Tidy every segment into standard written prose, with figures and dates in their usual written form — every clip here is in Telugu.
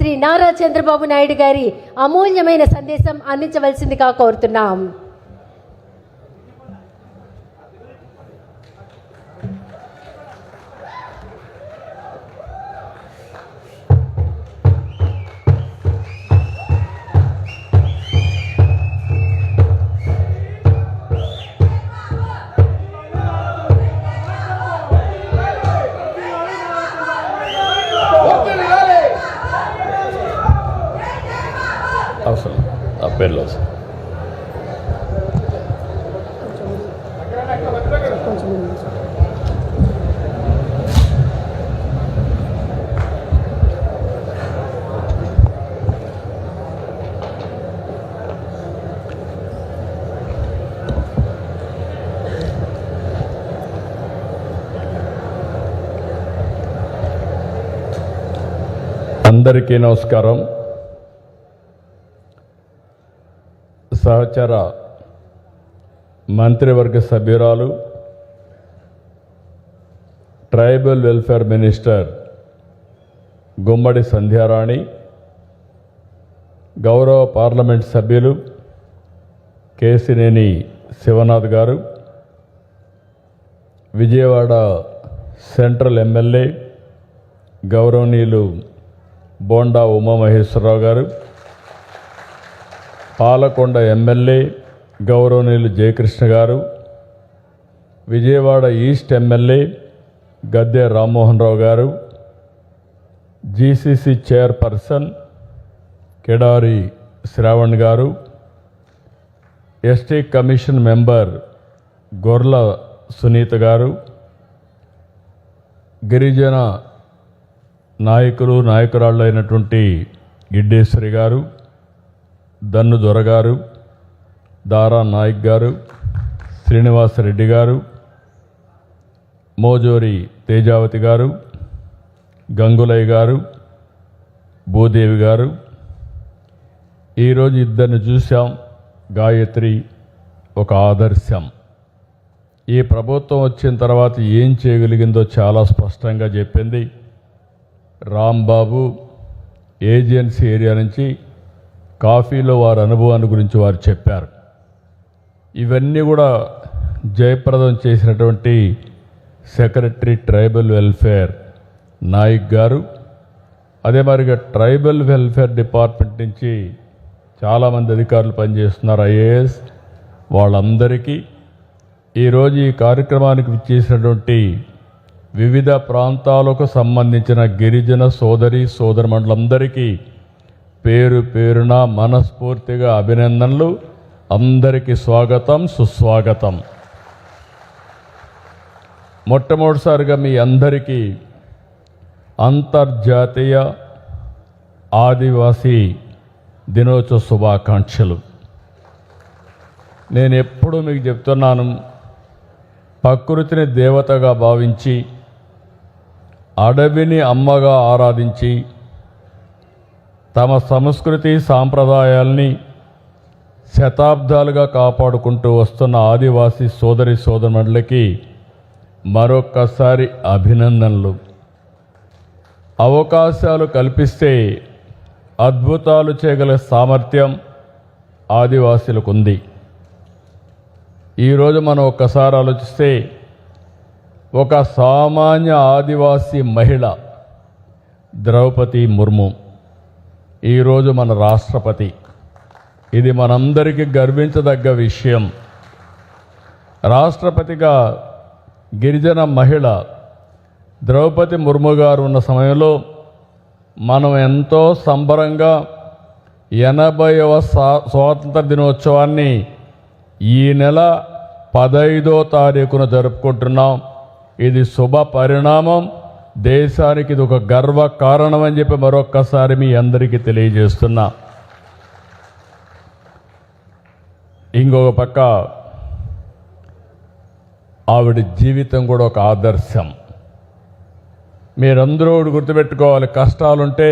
శ్రీ నారా చంద్రబాబు నాయుడు గారి అమూల్యమైన సందేశం అందించవలసిందిగా కోరుతున్నాం. అవసరం ఆ పేర్లు అవసరం. అందరికీ నమస్కారం. సహచర మంత్రివర్గ సభ్యురాలు, ట్రైబల్ వెల్ఫేర్ మినిస్టర్ గుమ్మడి సంధ్యారాణి, గౌరవ పార్లమెంట్ సభ్యులు కేసినేని శివనాథ్ గారు, విజయవాడ సెంట్రల్ ఎమ్మెల్యే గౌరవనీయులు బోండా ఉమామహేశ్వరరావు గారు, పాలకొండ ఎమ్మెల్యే గౌరవనీయులు జయకృష్ణ గారు, విజయవాడ ఈస్ట్ ఎమ్మెల్యే గద్దె రామ్మోహన్ రావు గారు, జీసీసీ చైర్పర్సన్ కెడారి శ్రావణ్ గారు, ఎస్టీ కమిషన్ మెంబర్ గొర్ల సునీత గారు, గిరిజన నాయకురాళ్ళు అయినటువంటి గిడ్డేశ్వరి గారు, దన్ను దొరగారు, దారా నాయక్ గారు, శ్రీనివాసరెడ్డి గారు, మోజోరి తేజావతి గారు, గంగులయ్య గారు, భూదేవి గారు. ఈరోజు ఇద్దరిని చూసాం. గాయత్రి ఒక ఆదర్శం. ఈ ప్రభుత్వం వచ్చిన తర్వాత ఏం చేయగలిగిందో చాలా స్పష్టంగా చెప్పింది. రాంబాబు ఏజెన్సీ ఏరియా నుంచి కాఫీలో వారి అనుభవాన్ని గురించి వారు చెప్పారు. ఇవన్నీ కూడా జయప్రదం చేసినటువంటి సెక్రటరీ ట్రైబల్ వెల్ఫేర్ నాయక్ గారు, అదే మరిగా ట్రైబల్ వెల్ఫేర్ డిపార్ట్మెంట్ నుంచి చాలామంది అధికారులు పనిచేస్తున్నారు, ఐఏఎస్. వాళ్ళందరికీ ఈరోజు ఈ కార్యక్రమానికి విచ్చేసినటువంటి వివిధ ప్రాంతాలకు సంబంధించిన గిరిజన సోదరమండలందరికీ పేరు పేరున మనస్ఫూర్తిగా అభినందనలు. అందరికీ స్వాగతం, సుస్వాగతం. మొట్టమొదటిసారిగా మీ అందరికీ అంతర్జాతీయ ఆదివాసీ దినోత్సవ శుభాకాంక్షలు. నేను ఎప్పుడూ మీకు చెప్తున్నాను, ప్రకృతిని దేవతగా భావించి, అడవిని అమ్మగా ఆరాధించి, తమ సంస్కృతి సాంప్రదాయాల్ని శతాబ్దాలుగా కాపాడుకుంటూ వస్తున్న ఆదివాసీ సోదరమండలికి మరొక్కసారి అభినందనలు. అవకాశాలు కల్పిస్తే అద్భుతాలు చేయగల సామర్థ్యం ఆదివాసీలకు ఉంది. ఈరోజు మనం ఒక్కసారి ఆలోచిస్తే, ఒక సామాన్య ఆదివాసీ మహిళ ద్రౌపది ముర్ము ఈరోజు మన రాష్ట్రపతి. ఇది మనందరికీ గర్వించదగ్గ విషయం. రాష్ట్రపతిగా గిరిజన మహిళ ద్రౌపది ముర్ము గారు ఉన్న సమయంలో మనం ఎంతో సంబరంగా 80వ స్వాతంత్ర దినోత్సవాన్ని ఈ నెల 15వ తారీఖున జరుపుకుంటున్నాం. ఇది శుభ పరిణామం. దేశానికి ఇది ఒక గర్వ కారణం అని చెప్పి మరొక్కసారి మీ అందరికీ తెలియజేస్తున్నా. ఇంకొక పక్క ఆవిడ జీవితం కూడా ఒక ఆదర్శం. మీరందరూ గుర్తుపెట్టుకోవాలి, కష్టాలుంటే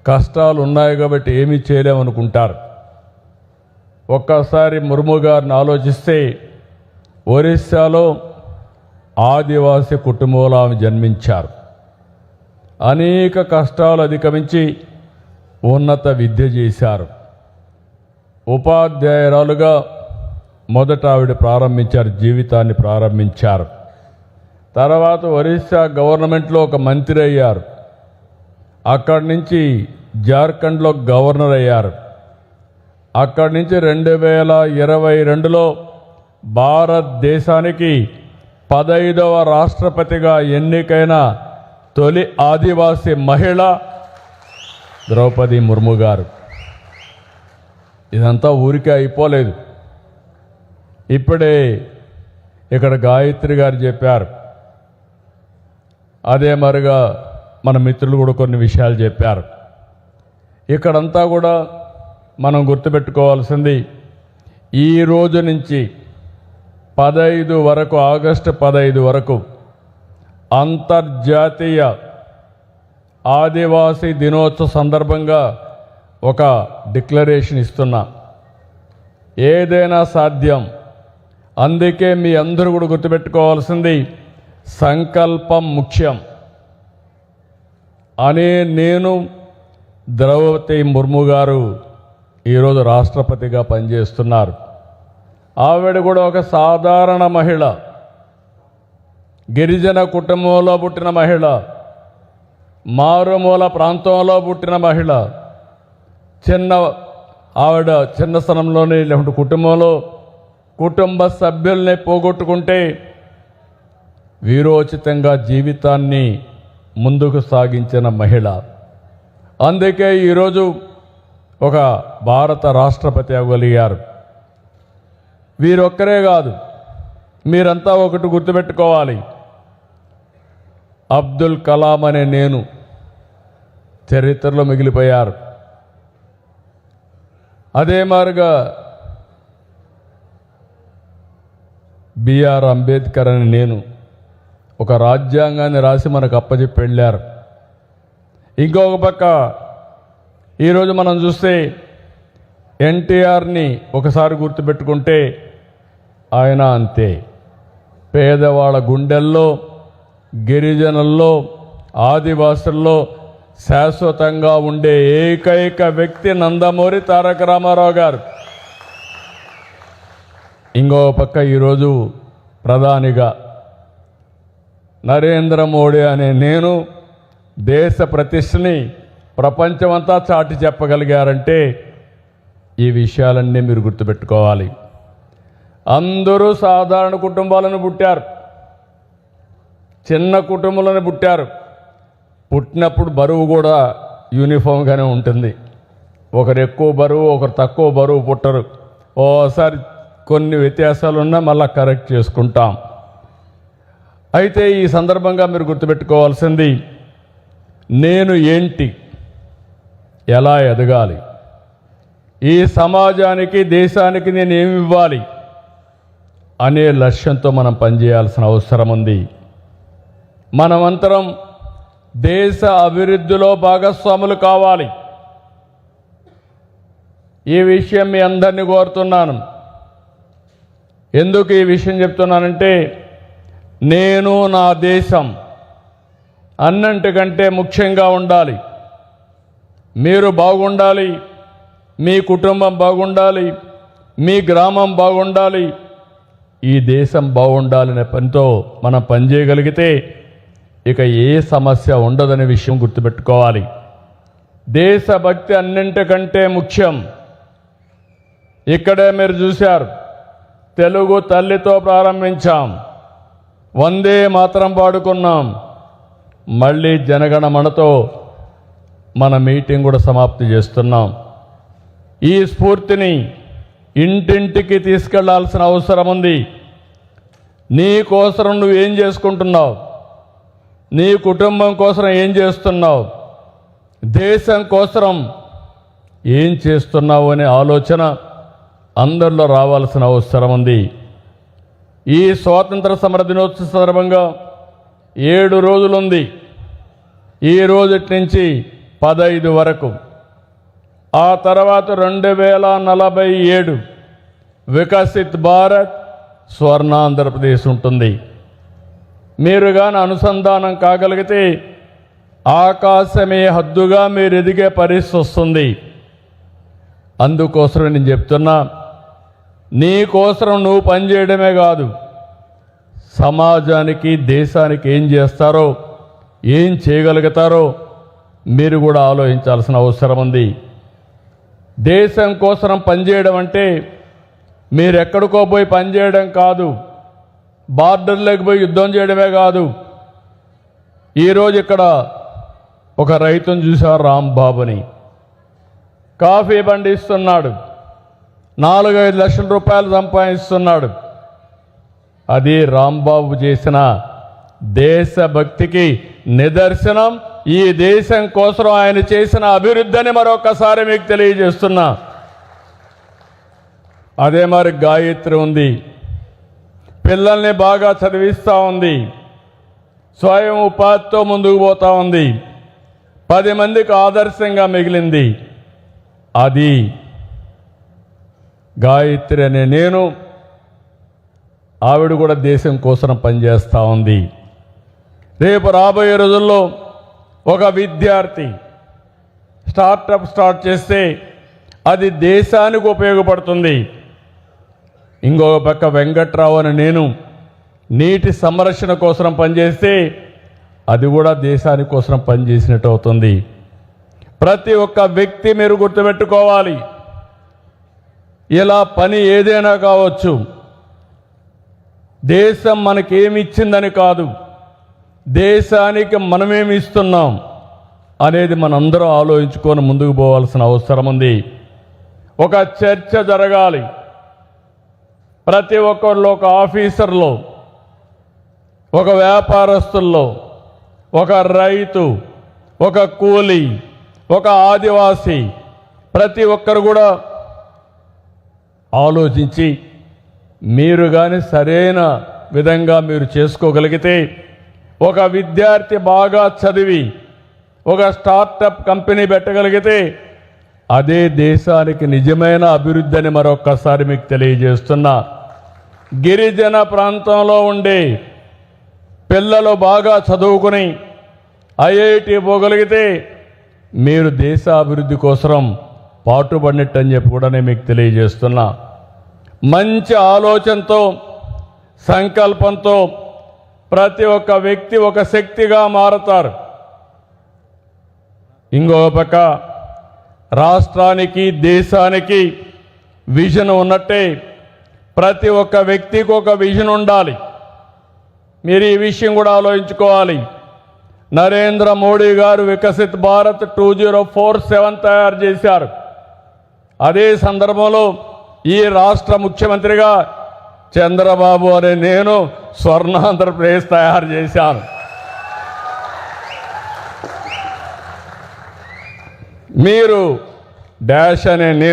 కష్టాలు ఉన్నాయి కాబట్టి ఏమీ చేయలేమనుకుంటారు. ఒక్కసారి ముర్ము గారిని ఆలోచిస్తే, ఒరిస్సాలో ఆదివాసీ కుటుంబంలో ఆమె జన్మించారు. అనేక కష్టాలు అధిగమించి ఉన్నత విద్య చేశారు. ఉపాధ్యాయురాలుగా మొదట ఆవిడ ప్రారంభించారు, జీవితాన్ని ప్రారంభించారు. తర్వాత ఒరిస్సా గవర్నమెంట్లో ఒక మంత్రి అయ్యారు. అక్కడి నుంచి జార్ఖండ్లో గవర్నర్ అయ్యారు. అక్కడి నుంచి 2022లో భారతదేశానికి 15వ రాష్ట్రపతిగా ఎన్నికైన తొలి ఆదివాసీ మహిళ ద్రౌపది ముర్ము గారు. ఇదంతా ఊరికే అయిపోలేదు. ఇప్పుడే ఇక్కడ గాయత్రి గారు చెప్పారు, అదే మరిగా మన మిత్రులు కూడా కొన్ని విషయాలు చెప్పారు. ఇక్కడంతా కూడా మనం గుర్తుపెట్టుకోవాల్సింది, ఈ రోజు నుంచి 15 వరకు, ఆగస్టు 15 వరకు అంతర్జాతీయ ఆదివాసీ దినోత్సవ సందర్భంగా ఒక డిక్లరేషన్ ఇస్తున్నా. ఏదైనా సాధ్యం. అందుకే మీ అందరూ కూడా గుర్తుపెట్టుకోవాల్సింది, సంకల్పం ముఖ్యం అనే నేను ద్రౌపది ముర్ము గారు ఈరోజు రాష్ట్రపతిగా పనిచేస్తున్నారు. ఆవిడ కూడా ఒక సాధారణ మహిళ, గిరిజన కుటుంబంలో పుట్టిన మహిళ, మారుమూల ప్రాంతంలో పుట్టిన మహిళ. ఆవిడ చిన్న స్థలంలోనే లేకుంటే కుటుంబంలో కుటుంబ సభ్యుల్ని పోగొట్టుకుంటే వీరోచితంగా జీవితాన్ని ముందుకు సాగించిన మహిళ. అందుకే ఈరోజు ఒక భారత రాష్ట్రపతి అవ్వగలిగారు. వీరొక్కరే కాదు, మీరంతా ఒకటి గుర్తుపెట్టుకోవాలి, అబ్దుల్ కలాం అనే నేను చరిత్రలో మిగిలిపోయారు. అదే మారుగా బిఆర్ అంబేద్కర్ అని నేను ఒక రాజ్యాంగాన్ని రాసి మనకు అప్పచెప్పి వెళ్ళారు. ఇంకొక పక్క ఈరోజు మనం చూస్తే ఎన్టీఆర్ని ఒకసారి గుర్తుపెట్టుకుంటే ఆయన అంతే, పేదవాళ్ళ గుండెల్లో, గిరిజనుల్లో, ఆదివాసుల్లో శాశ్వతంగా ఉండే ఏకైక వ్యక్తి నందమూరి తారక రామారావు గారు. ఇంకో పక్క ఈరోజు ప్రధానిగా నరేంద్ర మోడీ అనే నేను దేశ ప్రతిష్టని ప్రపంచమంతా చాటి చెప్పగలిగారంటే ఈ విషయాలన్నీ మీరు గుర్తుపెట్టుకోవాలి. అందరూ సాధారణ కుటుంబాలను పుట్టారు, చిన్న కుటుంబాలను పుట్టారు. పుట్టినప్పుడు బరువు కూడా యూనిఫామ్గానే ఉంటుంది. ఒకరు ఎక్కువ బరువు, ఒకరు తక్కువ బరువు పుట్టరు. ఓసారి కొన్ని వ్యత్యాసాలు ఉన్నా మళ్ళీ కరెక్ట్ చేసుకుంటాం. అయితే ఈ సందర్భంగా మీరు గుర్తుపెట్టుకోవాల్సింది, నేను ఏంటి, ఎలా ఎదగాలి, ఈ సమాజానికి దేశానికి నేను ఏమి ఇవ్వాలి అనే లక్ష్యంతో మనం పనిచేయాల్సిన అవసరం ఉంది. మనమంతరం దేశ అభివృద్ధిలో భాగస్వాములు కావాలి. ఈ విషయం మీ అందరినీ కోరుతున్నాను. ఎందుకు ఈ విషయం చెప్తున్నానంటే, నేను నా దేశం అన్నింటికంటే ముఖ్యంగా ఉండాలి. మీరు బాగుండాలి, మీ కుటుంబం బాగుండాలి, మీ గ్రామం బాగుండాలి, ఈ దేశం బాగుండాలనే పనితో మనం పనిచేయగలిగితే ఇక ఏ సమస్య ఉండదనే విషయం గుర్తుపెట్టుకోవాలి. దేశభక్తి అన్నింటికంటే ముఖ్యం. ఇక్కడే మీరు చూశారు, తెలుగు తల్లితో ప్రారంభించాం, వందే మాతరం పాడుకున్నాం, మళ్ళీ జనగణమనతో మన మీటింగ్ కూడా సమాప్తి చేస్తున్నాం. ఈ స్ఫూర్తిని ఇంటింటికి తీసుకెళ్లాల్సిన అవసరం ఉంది. నీ కోసం నువ్వేం చేసుకుంటున్నావు, నీ కుటుంబం కోసం ఏం చేస్తున్నావు, దేశం కోసం ఏం చేస్తున్నావు అనే ఆలోచన అందరిలో రావాల్సిన అవసరం ఉంది. ఈ స్వాతంత్ర సమర దినోత్సవ సందర్భంగా 7 రోజులుంది. ఈ రోజుటి నుంచి 15 వరకు. ఆ తర్వాత 2047 వికసిత్ భారత్ స్వర్ణాంధ్రప్రదేశ్ ఉంటుంది. మీరు కానీ అనుసంధానం కాగలిగితే ఆకాశమే హద్దుగా మీరు ఎదిగే పరిస్థితి వస్తుంది. అందుకోసమే నేను చెప్తున్నా, నీ కోసం నువ్వు పనిచేయడమే కాదు, సమాజానికి దేశానికి ఏం చేస్తారో, ఏం చేయగలుగుతారో మీరు కూడా ఆలోచించాల్సిన అవసరం ఉంది. దేశం కోసం పనిచేయడం అంటే మీరు ఎక్కడికో పోయి పనిచేయడం కాదు, బార్డర్లోకి పోయి యుద్ధం చేయడమే కాదు. ఈరోజు ఇక్కడ ఒక రైతును చూశారు, రాంబాబుని. కాఫీ పండిస్తున్నాడు, 4-5 లక్షల రూపాయలు సంపాదిస్తున్నాడు. అది రాంబాబు చేసిన దేశభక్తికి నిదర్శనం. ఈ దేశం కోసం ఆయన చేసిన అభివృద్ధిని మరొకసారి మీకు తెలియజేస్తున్నా. అదే మరి గాయత్రి ఉంది, పిల్లల్ని బాగా చదివిస్తూ ఉంది, స్వయం ఉపాధితో ముందుకు పోతూ ఉంది, 10 మందికి ఆదర్శంగా మిగిలింది. అది గాయత్రి అనే నేను, ఆవిడ కూడా దేశం కోసం పనిచేస్తూ ఉంది. రేపు రాబోయే రోజుల్లో ఒక విద్యార్థి స్టార్టప్ స్టార్ట్ చేస్తే అది దేశానికి ఉపయోగపడుతుంది. ఇంకొక పక్క వెంకట్రావు అని నేను నీటి సంరక్షణ కోసం పనిచేస్తే అది కూడా దేశాని కోసం పనిచేసినట్టు అవుతుంది. ప్రతి ఒక్క వ్యక్తి మీరు గుర్తుపెట్టుకోవాలి, ఇలా పని ఏదైనా కావచ్చు, దేశం మనకేమి ఇచ్చిందని కాదు, దేశానికి మనమేమి ఇస్తున్నాం అనేది మనందరం ఆలోచించుకొని ముందుకు పోవాల్సిన అవసరం ఉంది. ఒక చర్చ జరగాలి. ప్రతి ఒక్కరిలో, ఒక ఆఫీసర్లో, ఒక వ్యాపారస్తుల్లో, ఒక రైతు, ఒక కూలీ, ఒక ఆదివాసీ, ప్రతి ఒక్కరు కూడా ఆలోచించి మీరు కానీ సరైన విధంగా మీరు చేసుకోగలిగితే, ఒక విద్యార్థి బాగా చదివి ఒక స్టార్టప్ కంపెనీ పెట్టగలిగితే అదే దేశానికి నిజమైన అభివృద్ధి అని మరొక్కసారి మీకు తెలియజేస్తున్నా. గిరిజన ప్రాంతంలో ఉండే పిల్లలు బాగా చదువుకుని ఐఐటి పోగలిగితే మీరు దేశ అభివృద్ధి కోసం పాటుపడినట్టు అని చెప్పి కూడా నేను మీకు తెలియజేస్తున్నా. మంచి ఆలోచనతో, సంకల్పంతో ప్రతి ఒక్క వ్యక్తి ఒక శక్తిగా మారతారు. ఇంకొక పక్క రాష్ట్రానికి, దేశానికి విజన్ ఉన్నట్టే ప్రతి ఒక్క వ్యక్తికి ఒక విజన్ ఉండాలి. మీరు ఈ విషయం కూడా ఆలోచించుకోవాలి. నరేంద్ర మోడీ గారు వికసిత్ భారత్ 2047 తయారు చేశారు. అదే సందర్భంలో ఈ రాష్ట్ర ముఖ్యమంత్రిగా చంద్రబాబు అనే నేను స్వర్ణాంధ్రప్రదేశ్ తయారు చేశాను. మీరు డాష్ అనే నేను